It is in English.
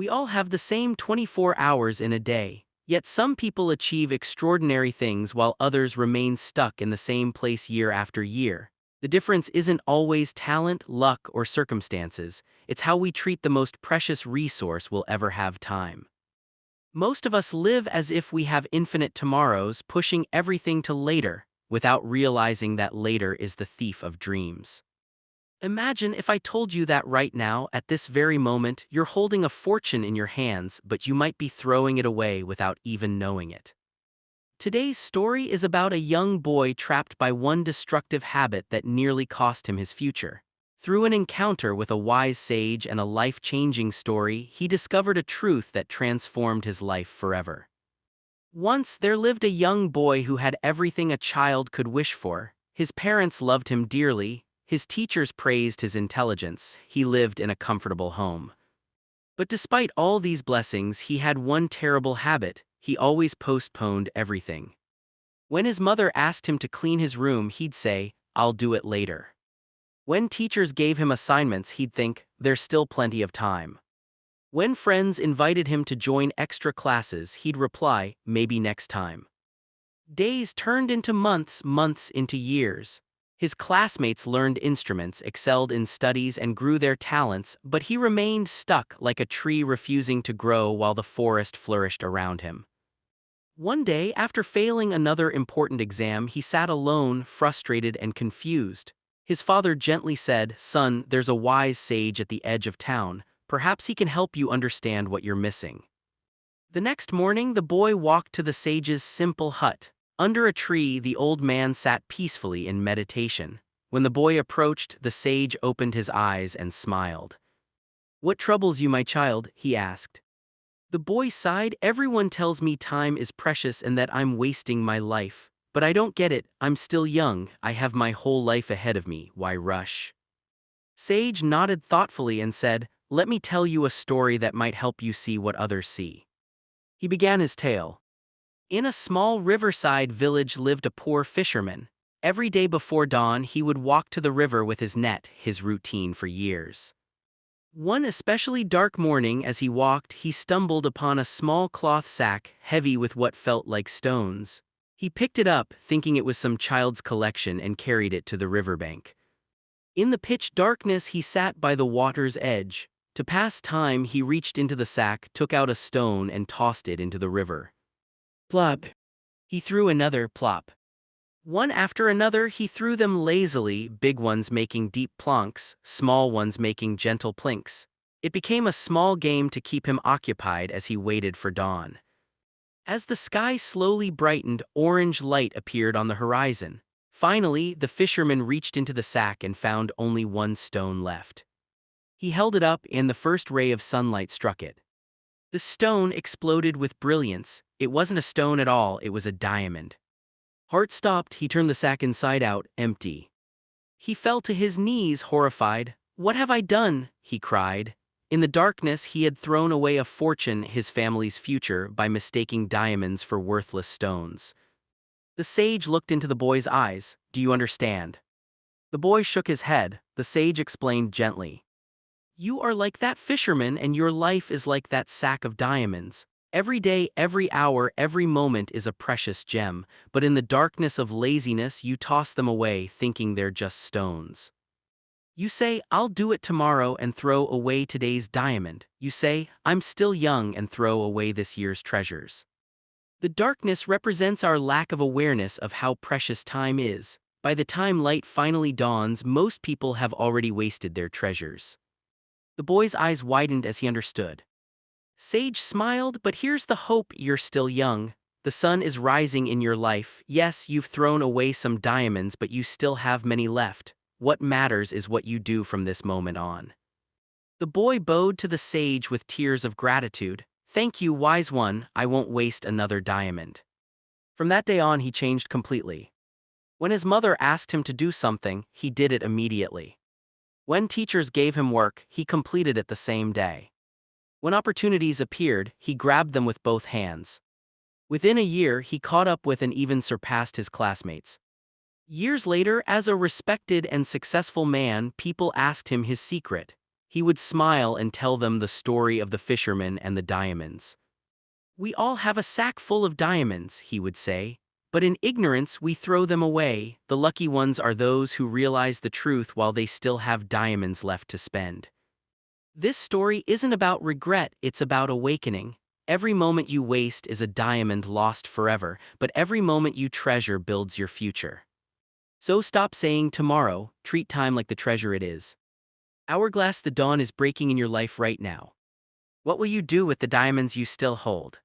We all have the same 24 hours in a day, yet some people achieve extraordinary things while others remain stuck in the same place year after year. The difference isn't always talent, luck, or circumstances, it's how we treat the most precious resource we'll ever have: time. Most of us live as if we have infinite tomorrows, pushing everything to later, without realizing that later is the thief of dreams. Imagine if I told you that right now, at this very moment, you're holding a fortune in your hands, but you might be throwing it away without even knowing it. Today's story is about a young boy trapped by one destructive habit that nearly cost him his future. Through an encounter with a wise sage and a life-changing story, he discovered a truth that transformed his life forever. Once there lived a young boy who had everything a child could wish for. His parents loved him dearly, his teachers praised his intelligence, he lived in a comfortable home. But despite all these blessings, he had one terrible habit: he always postponed everything. When his mother asked him to clean his room, he'd say, "I'll do it later." When teachers gave him assignments, he'd think, "There's still plenty of time." When friends invited him to join extra classes, he'd reply, "Maybe next time." Days turned into months, months into years. His classmates learned instruments, excelled in studies, and grew their talents, but he remained stuck like a tree refusing to grow while the forest flourished around him. One day, after failing another important exam, he sat alone, frustrated and confused. His father gently said, "Son, there's a wise sage at the edge of town. Perhaps he can help you understand what you're missing." The next morning, the boy walked to the sage's simple hut. Under a tree, the old man sat peacefully in meditation. When the boy approached, the sage opened his eyes and smiled. "What troubles you, my child?" he asked. The boy sighed. "Everyone tells me time is precious and that I'm wasting my life. But I don't get it. I'm still young, I have my whole life ahead of me, why rush?" Sage nodded thoughtfully and said, "Let me tell you a story that might help you see what others see." He began his tale. In a small riverside village lived a poor fisherman. Every day before dawn, he would walk to the river with his net, his routine for years. One especially dark morning, as he walked, he stumbled upon a small cloth sack, heavy with what felt like stones. He picked it up, thinking it was some child's collection, and carried it to the riverbank. In the pitch darkness, he sat by the water's edge. To pass time, he reached into the sack, took out a stone, and tossed it into the river. Plop! He threw another. Plop! One after another, he threw them lazily, big ones making deep plonks, small ones making gentle plinks. It became a small game to keep him occupied as he waited for dawn. As the sky slowly brightened, orange light appeared on the horizon. Finally, the fisherman reached into the sack and found only one stone left. He held it up, and the first ray of sunlight struck it. The stone exploded with brilliance. It wasn't a stone at all, it was a diamond. Heart stopped, he turned the sack inside out, empty. He fell to his knees, horrified. "What have I done?" he cried. In the darkness, he had thrown away a fortune, his family's future, by mistaking diamonds for worthless stones. The sage looked into the boy's eyes. "Do you understand?" The boy shook his head. The sage explained gently. "You are like that fisherman, and your life is like that sack of diamonds. Every day, every hour, every moment is a precious gem, but in the darkness of laziness you toss them away thinking they're just stones. You say, 'I'll do it tomorrow,' and throw away today's diamond. You say, 'I'm still young,' and throw away this year's treasures." The darkness represents our lack of awareness of how precious time is. By the time light finally dawns, most people have already wasted their treasures. The boy's eyes widened as he understood. Sage smiled, "But here's the hope: you're still young. The sun is rising in your life. Yes, you've thrown away some diamonds, but you still have many left. What matters is what you do from this moment on." The boy bowed to the sage with tears of gratitude. "Thank you, wise one, I won't waste another diamond." From that day on, he changed completely. When his mother asked him to do something, he did it immediately. When teachers gave him work, he completed it the same day. When opportunities appeared, he grabbed them with both hands. Within a year, he caught up with and even surpassed his classmates. Years later, as a respected and successful man, people asked him his secret. He would smile and tell them the story of the fisherman and the diamonds. "We all have a sack full of diamonds," he would say. "But in ignorance we throw them away. The lucky ones are those who realize the truth while they still have diamonds left to spend." This story isn't about regret, it's about awakening. Every moment you waste is a diamond lost forever, but every moment you treasure builds your future. So stop saying tomorrow, treat time like the treasure it is. Hourglass, the dawn is breaking in your life right now. What will you do with the diamonds you still hold?